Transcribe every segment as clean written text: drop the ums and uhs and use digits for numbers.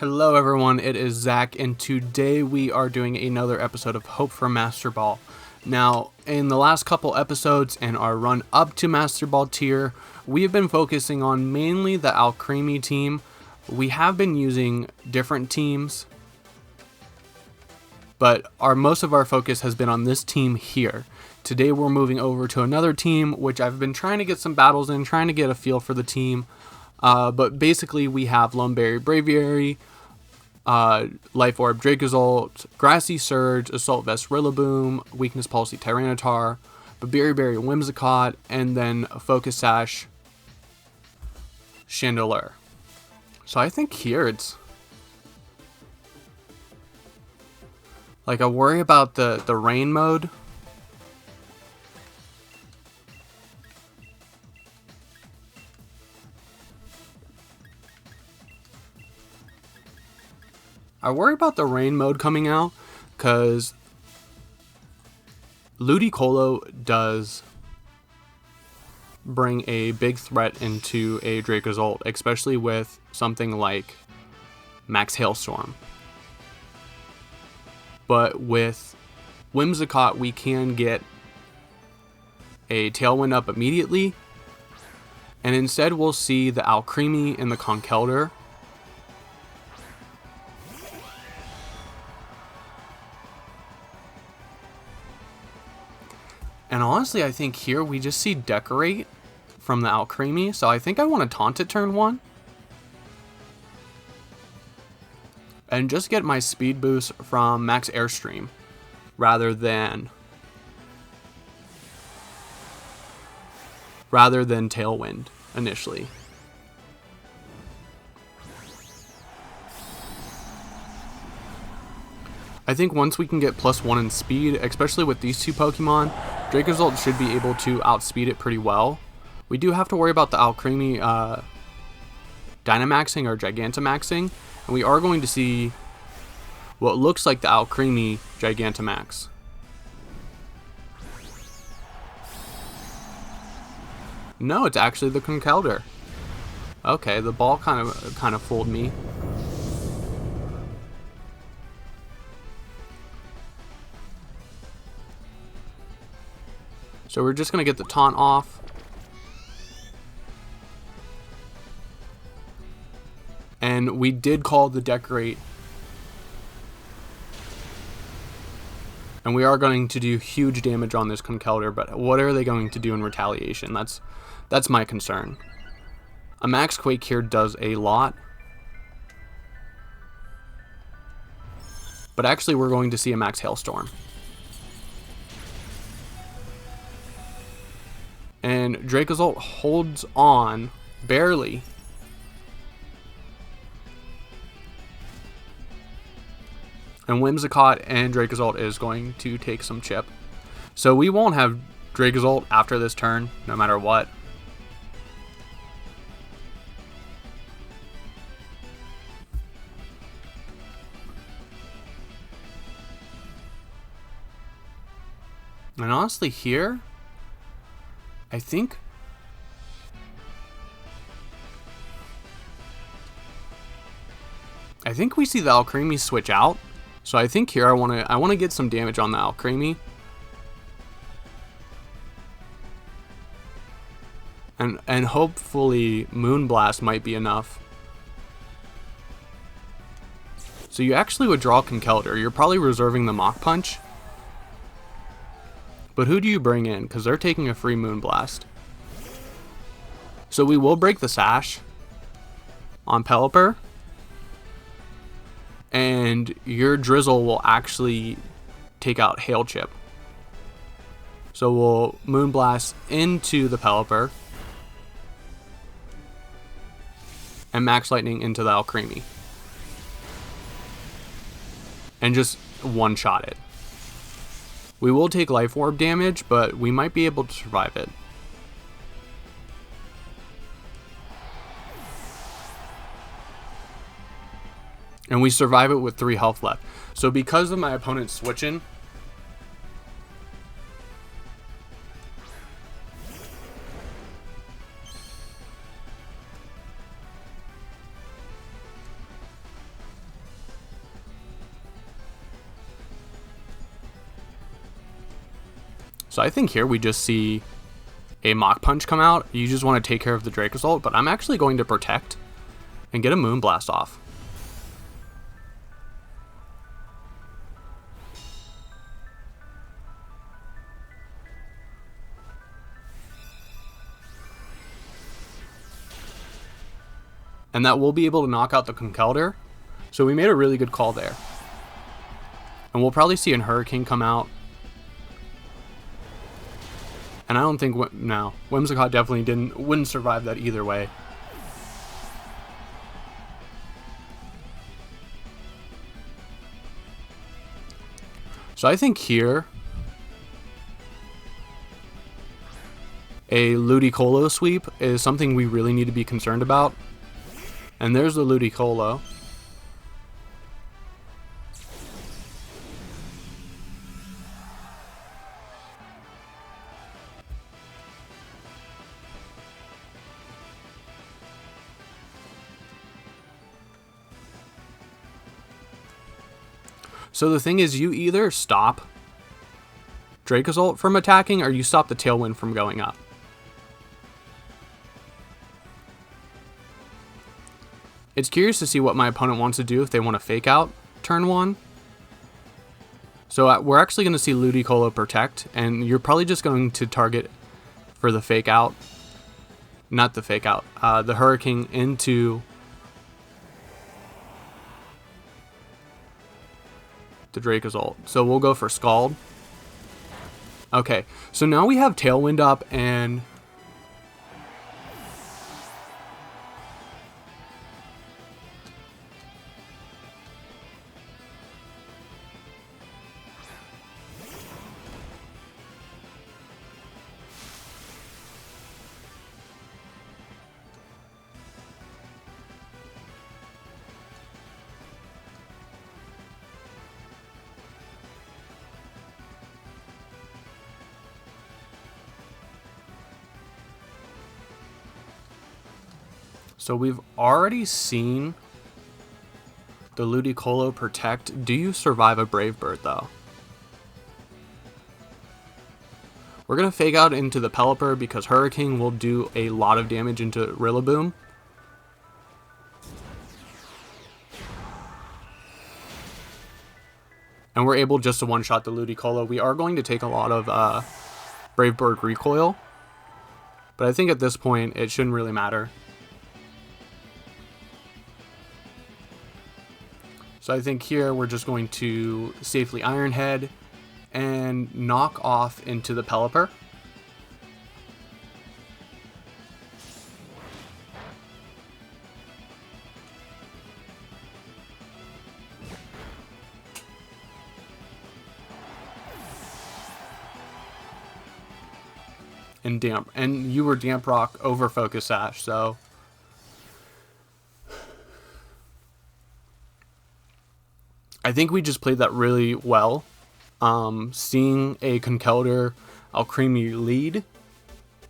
Hello everyone, it is Zach, and today we are doing another episode of Hope for Master Ball. Now, in the last couple episodes and our run up to Master Ball tier, we have been focusing on mainly the Alcremie team. We have been using different teams, but most of our focus has been on this team here. Today we're moving over to another team, which I've been trying to get some battles in, trying to get a feel for the team. But basically we have Loneberry Braviary, Life Orb Dracozolt, Grassy Surge, Assault Vest Rillaboom, Weakness Policy Tyranitar, Berry Whimsicott, and then Focus Sash Chandelure. So I think here it's like I worry about the rain mode. I worry about the rain mode coming out because Ludicolo does bring a big threat into a Dracozolt, especially with something like Max Hailstorm. But with Whimsicott, we can get a Tailwind up immediately, and instead we'll see the Alcremie and the Conkeldurr. And honestly, I think here we just see Decorate from the Alcremie, so I think I want to taunt it turn 1. And just get my speed boost from Max Airstream, rather than Tailwind initially. I think once we can get +1 in speed, especially with these two Pokemon, Dracozolt should be able to outspeed it pretty well. We do have to worry about the Alcremie Dynamaxing or Gigantamaxing, and we are going to see what looks like the Alcremie Gigantamax. No, it's actually the Conkeldurr. Okay, the ball kind of fooled me. So we're just going to get the taunt off. And we did call the Decorate. And we are going to do huge damage on this Conkeldurr, but what are they going to do in retaliation? That's my concern. A Max Quake here does a lot. But actually we're going to see a Max Hailstorm. And Dracozolt holds on, barely. And Whimsicott and Dracozolt is going to take some chip. So we won't have Dracozolt after this turn, no matter what. And honestly here, I think we see the Alcremie switch out. So I think here I want to get some damage on the Alcremie. And hopefully Moonblast might be enough. So you actually would draw Conkeldurr. You're probably reserving the Mach Punch. But who do you bring in? Because they're taking a free Moonblast. So we will break the Sash on Pelipper. And your Drizzle will actually take out Hail Chip. So we'll Moonblast into the Pelipper. And Max Lightning into the Alcremie. And just one-shot it. We will take Life Orb damage, but we might be able to survive it. And we survive it with 3 health left. So because of my opponent switching, So I think here we just see a Mach Punch come out. You just want to take care of the Dracozolt, but I'm actually going to protect and get a Moonblast off. And that will be able to knock out the Conkeldurr. So we made a really good call there. And we'll probably see an Hurricane come out. And I don't think, no, Whimsicott definitely wouldn't survive that either way. So I think here, a Ludicolo sweep is something we really need to be concerned about. And there's the Ludicolo. So the thing is, you either stop Dracozolt from attacking or you stop the Tailwind from going up. It's curious to see what my opponent wants to do if they want to fake out turn 1. So we're actually going to see Ludicolo protect, and you're probably just going to target for the fake out. Not the fake out, the Hurricane into the Dracozolt. So we'll go for Scald. Okay, so now we have Tailwind up and so we've already seen the Ludicolo protect. Do you survive a Brave Bird though? We're going to fake out into the Pelipper because Hurricane will do a lot of damage into Rillaboom. And we're able just to one-shot the Ludicolo. We are going to take a lot of Brave Bird recoil. But I think at this point, it shouldn't really matter. So I think here we're just going to safely Iron Head and knock off into the Pelipper. And damp, and you were Damp Rock over Focus Sash, so I think we just played that really well. Seeing a Conkeldurr Alcremie lead,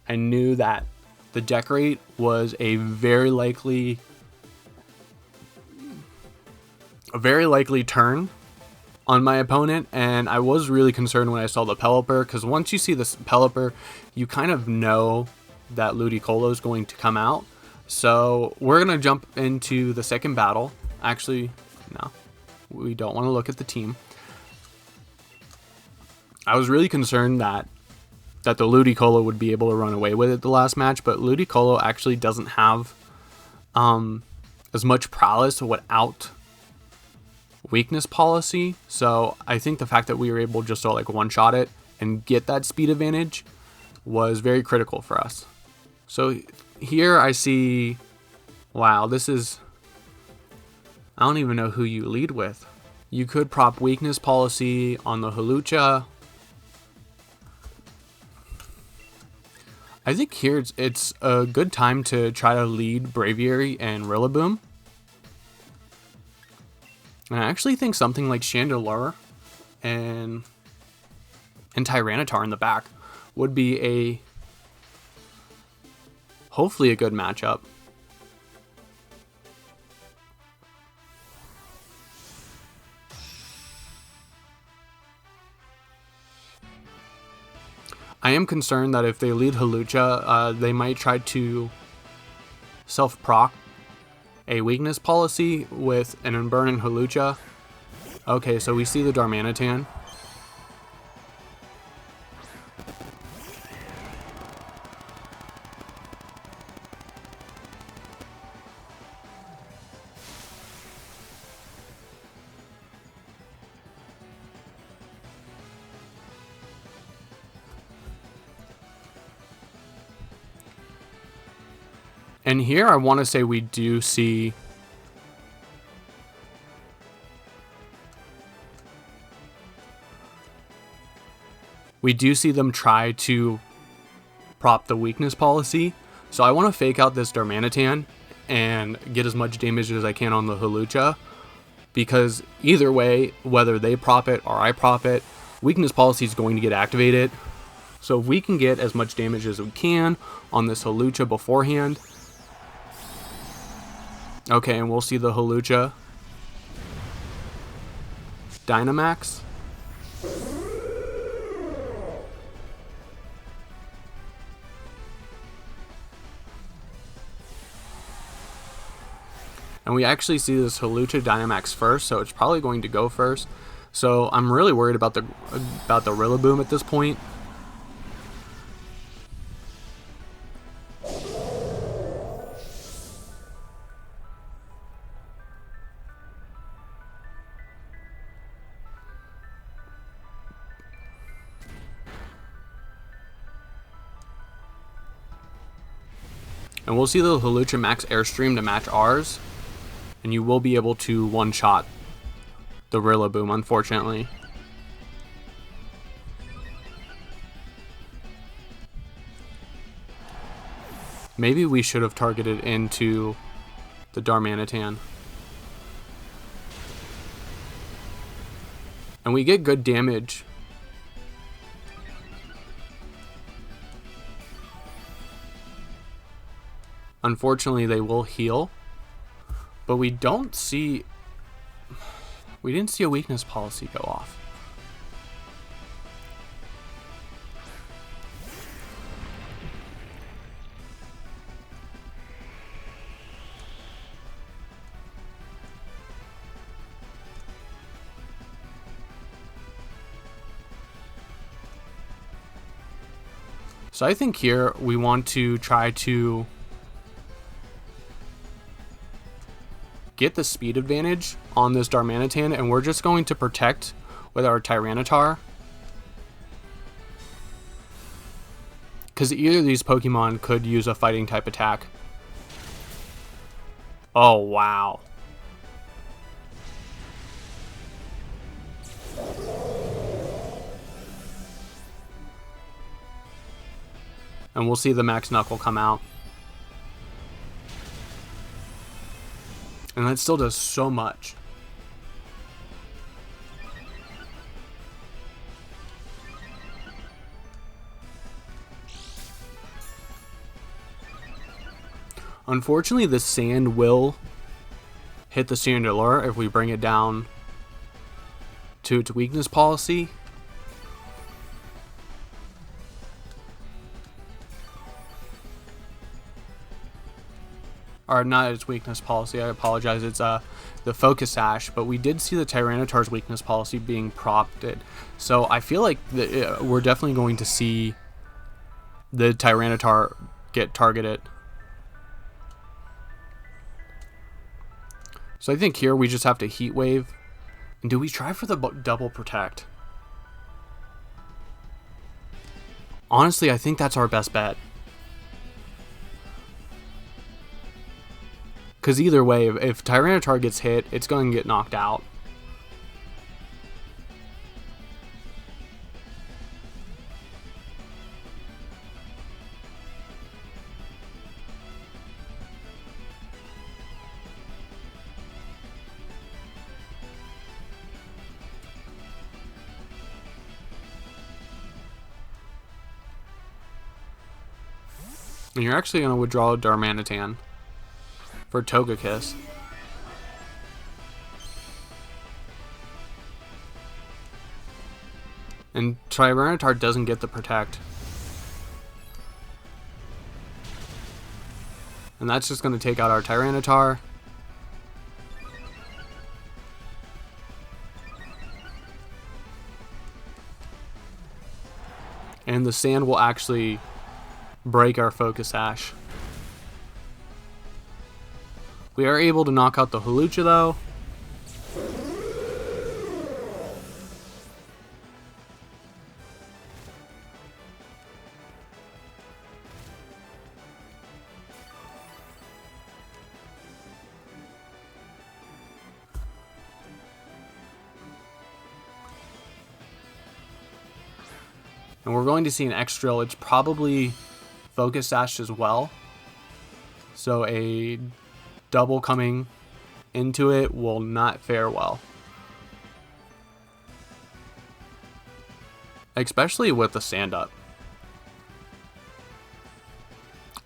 I knew that the Decorate was a very likely turn on my opponent, and I was really concerned when I saw the Pelipper, because once you see this Pelipper, you kind of know that Ludicolo is going to come out. So we're going to jump into the second battle. Actually, no, we don't want to look at the team. I was really concerned that the Ludicolo would be able to run away with it the last match, but Ludicolo actually doesn't have as much prowess without weakness policy. So I think the fact that we were able just to like one-shot it and get that speed advantage was very critical for us. So here I see, wow, this is, I don't even know who you lead with. You could prop weakness policy on the Hawlucha. I think here it's a good time to try to lead Braviary and Rillaboom. And I actually think something like Chandelure and Tyranitar in the back would be hopefully a good matchup. I am concerned that if they lead Hawlucha, they might try to self-proc a weakness policy with an Unburning Hawlucha. Okay, so we see the Darmanitan. And here I want to say we do see them try to prop the weakness policy. So I want to fake out this Darmanitan and get as much damage as I can on the Hawlucha, because either way, whether they prop it or I prop it, weakness policy is going to get activated. So if we can get as much damage as we can on this Hawlucha beforehand. Okay, and we'll see the Hawlucha Dynamax. And we actually see this Hawlucha Dynamax first, so it's probably going to go first. So I'm really worried about the Rillaboom at this point. And we'll see the Hawlucha Max Airstream to match ours. And you will be able to one-shot the Rillaboom, unfortunately. Maybe we should have targeted into the Darmanitan. And we get good damage. Unfortunately, they will heal. But we didn't see a weakness policy go off. So I think here we want to try to get the speed advantage on this Darmanitan, and we're just going to protect with our Tyranitar, because either of these Pokemon could use a fighting type attack. Oh wow. And we'll see the Max Knuckle come out. And that still does so much. Unfortunately, the sand will hit the Sandalure if we bring it down to its weakness policy. Or not its weakness policy, I apologize, it's the Focus Sash, but we did see the Tyranitar's weakness policy being propped. So I feel like we're definitely going to see the Tyranitar get targeted. So I think here we just have to Heat Wave. And do we try for the double protect? Honestly, I think that's our best bet. Because either way, if Tyranitar gets hit, it's going to get knocked out. And you're actually going to withdraw Darmanitan for Togekiss. And Tyranitar doesn't get the protect. And that's just going to take out our Tyranitar. And the sand will actually break our Focus Sash. We are able to knock out the Hawlucha though. And we're going to see an X-Drill. It's probably Focus Sash as well. So a double coming into it will not fare well. Especially with the sand up.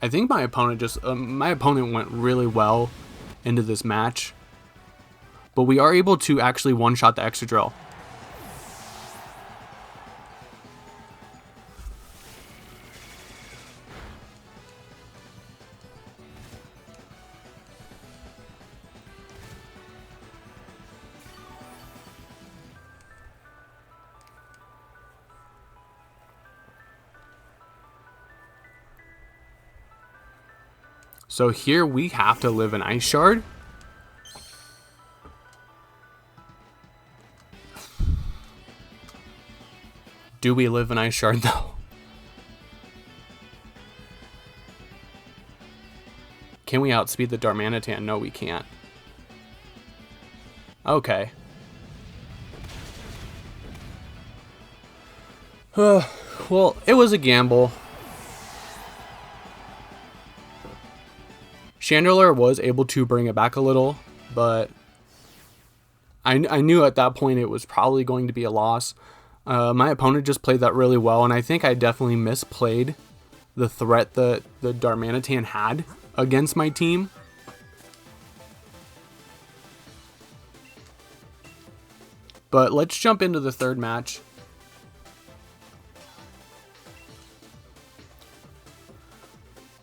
I think my opponent went really well into this match. But we are able to actually one-shot the Excadrill. So here we have to live an Ice Shard. Do we live an Ice Shard though? Can we outspeed the Darmanitan? No, we can't. Okay. Well, it was a gamble. Chandelure was able to bring it back a little, but I knew at that point it was probably going to be a loss. My opponent just played that really well, and I think I definitely misplayed the threat that the Darmanitan had against my team. But let's jump into the third match.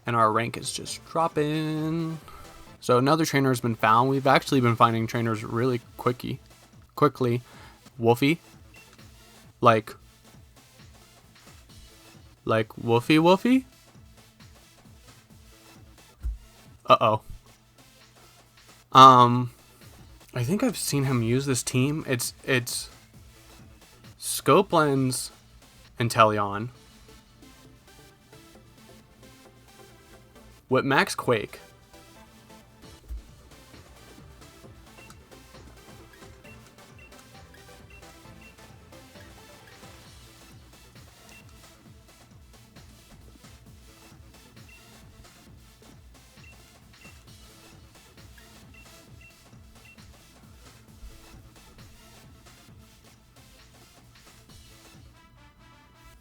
And our rank is just dropping. So another trainer has been found. We've actually been finding trainers really quickly. Wolfey. Like Wolfey? Uh-oh. I think I've seen him use this team. It's Scope Lens and Teleon. With Max Quake.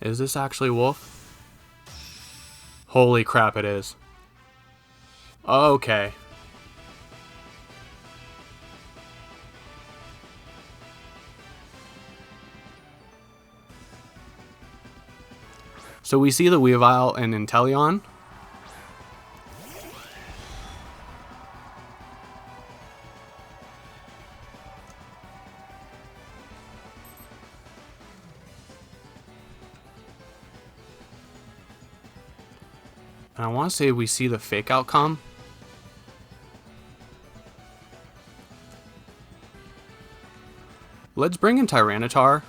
Is this actually Wolf? Holy crap, it is. Okay. So we see the Weavile and Inteleon. And I want to say we see the fake outcome. Let's bring in Tyranitar.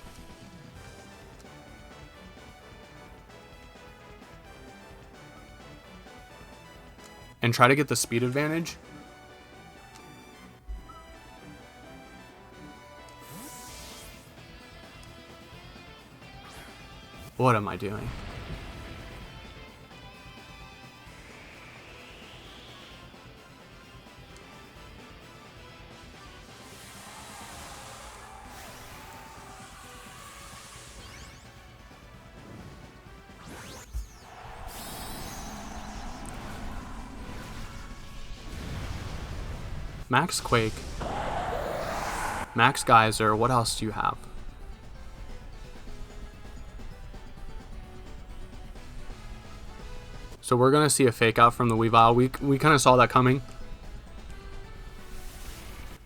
And try to get the speed advantage. What am I doing? Max Quake, Max Geyser, what else do you have? So we're going to see a fake out from the Weavile. We kind of saw that coming.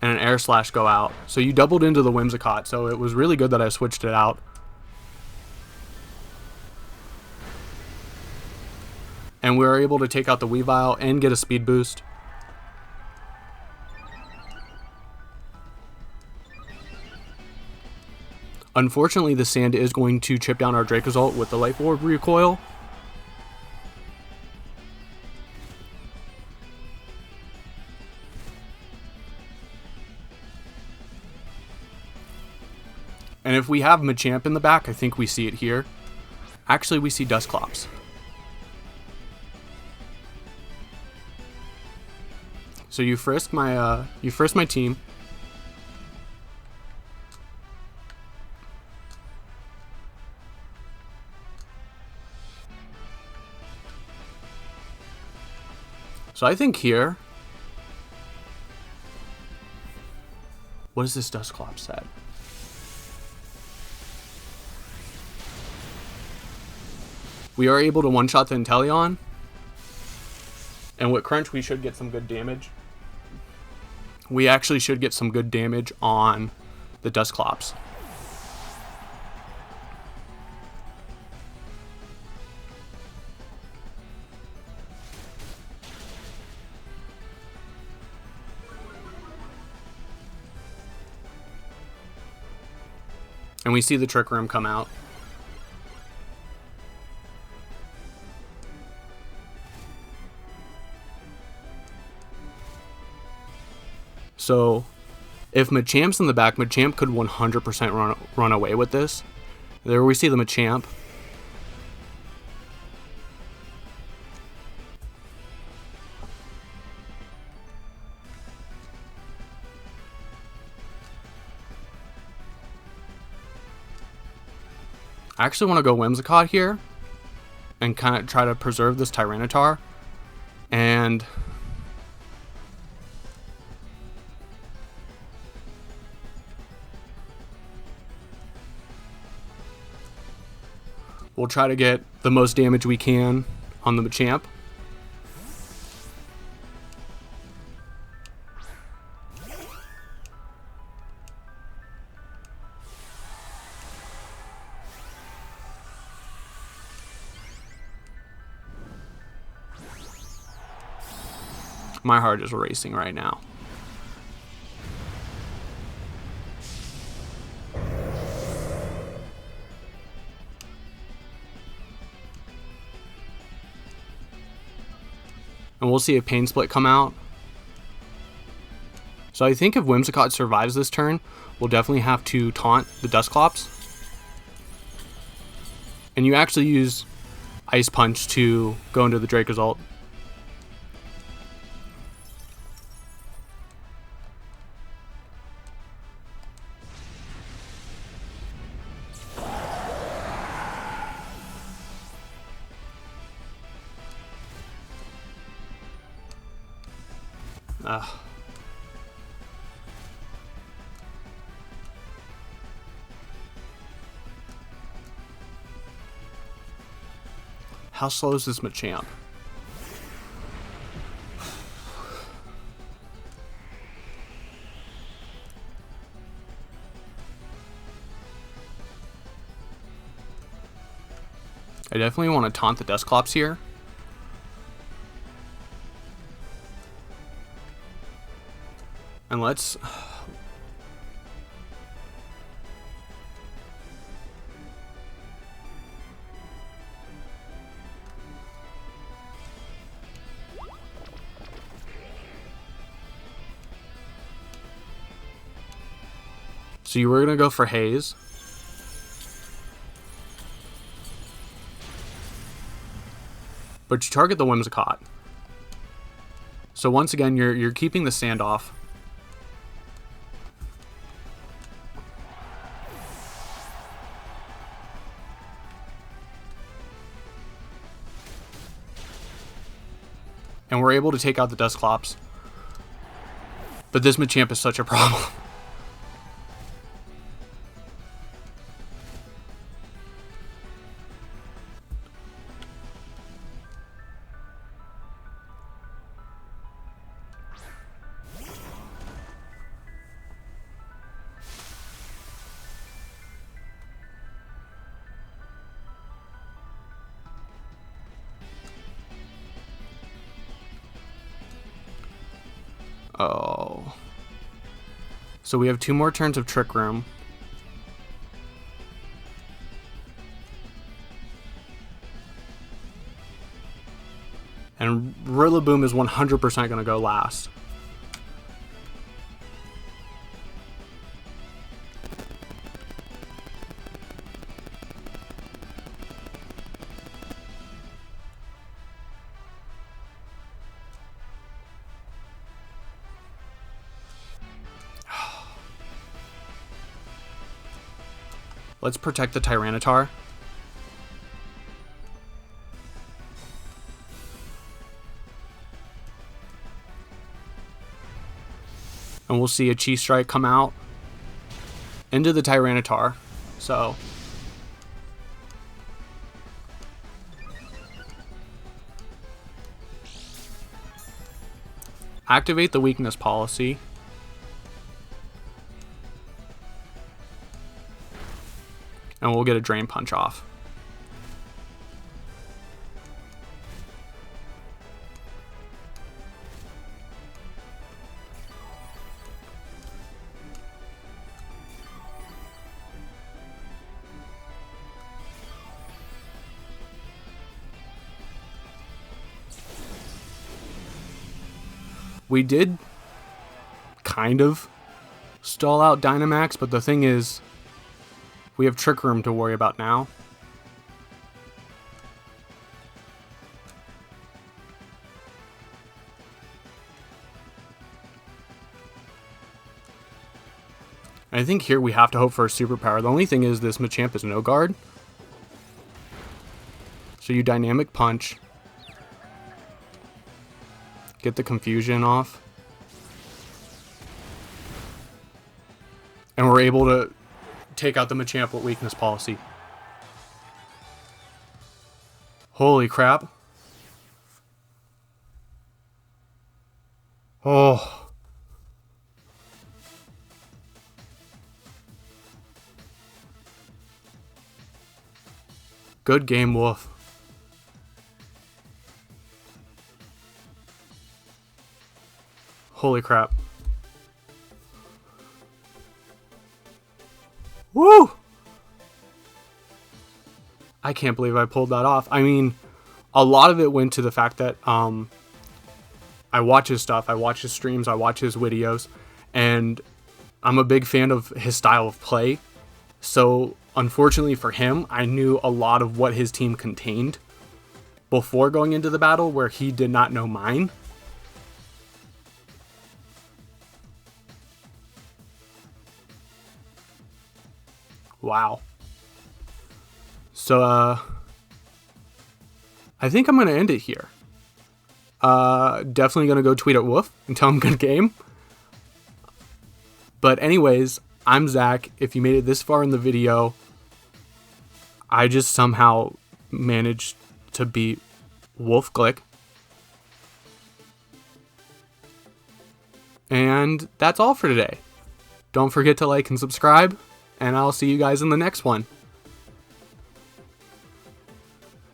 And an Air Slash go out. So you doubled into the Whimsicott, so it was really good that I switched it out. And we were able to take out the Weavile and get a speed boost. Unfortunately, the sand is going to chip down our Dracozolt with the Life Orb recoil. And if we have Machamp in the back, I think we see it here. Actually, we see Dusclops. So you frisk my team. So I think here, what does this Dusclops set? We are able to one-shot the Inteleon. And with Crunch, we should get some good damage. We actually should get some good damage on the Dusclops. And we see the Trick Room come out. So, if Machamp's in the back, Machamp could 100% run away with this. There we see the Machamp. I actually want to go Whimsicott here and kind of try to preserve this Tyranitar. And we'll try to get the most damage we can on the Machamp. My heart is racing right now. And we'll see a Pain Split come out. So I think if Whimsicott survives this turn, we'll definitely have to taunt the Dusclops. And you actually use Ice Punch to go into the Dracozolt. How slow is this Machamp? I definitely want to taunt the Dusclops here. And let's... So you were going to go for Haze. But you target the Whimsicott. So once again, you're keeping the standoff. And we're able to take out the Dusclops. But this Machamp is such a problem. Oh. So we have 2 more turns of Trick Room. And Rillaboom is 100% going to go last. Let's protect the Tyranitar. And we'll see a Chi Strike come out into the Tyranitar. So activate the weakness policy. And we'll get a Drain Punch off. We did kind of stall out Dynamax, but the thing is, we have Trick Room to worry about now. I think here we have to hope for a superpower. The only thing is this Machamp is no guard. So you Dynamic Punch. Get the confusion off. And we're able to take out the Machamp with weakness policy. Holy crap. Oh. Good game, Wolf. Holy crap. Woo! I can't believe I pulled that off. I mean, a lot of it went to the fact that I watch his stuff, I watch his streams, I watch his videos, and I'm a big fan of his style of play. So, unfortunately for him, I knew a lot of what his team contained before going into the battle, where he did not know mine. Wow. So, I think I'm going to end it here. Definitely going to go tweet at Wolf and tell him good game. But anyways, I'm Zach. If you made it this far in the video, I just somehow managed to beat Wolf Glick. And that's all for today. Don't forget to like and subscribe, and I'll see you guys in the next one.